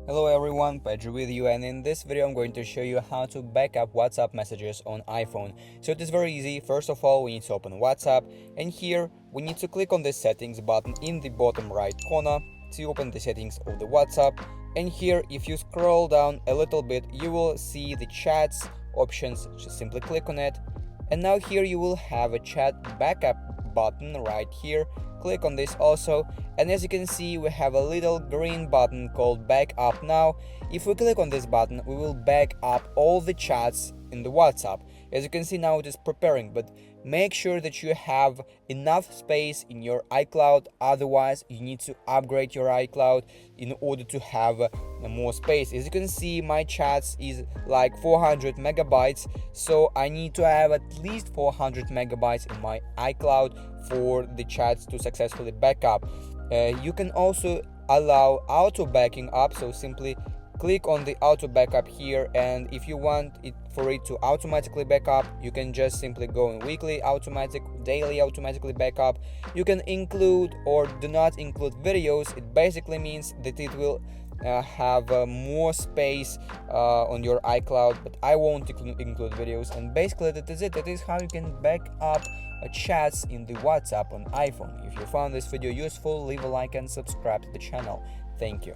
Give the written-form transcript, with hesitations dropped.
Hello everyone, Pedro with you, and in this video I'm going to show you how to back up WhatsApp messages on iPhone. So it is very easy. First of all, we need to open WhatsApp, and here we need to click on the settings button in the bottom right corner to open the settings of the WhatsApp. And here, if you scroll down a little bit, you will see the chats options. Just simply click on it, and now here you will have a chat backup button right here. Click on this also, and as you can see, we have a little green button called back up now. If we click on this button, we will back up all the chats in the WhatsApp. As you can see, now it is preparing, but make sure that you have enough space in your iCloud. Otherwise, you need to upgrade your iCloud in order to have more space. As you can see, my chats is like 400 megabytes, so I need to have at least 400 megabytes in my iCloud for the chats to successfully back up. You can also allow auto backing up, so simply click on the auto backup here, and if you want it for it to automatically back up, you can just simply go in weekly automatic, daily automatically backup. You can include or do not include videos. It basically means that it will have more space on your iCloud, but I won't include videos. And basically that is it. That is how you can back up chats in the WhatsApp on iPhone. If you found this video useful, leave a like and subscribe to the channel. Thank you.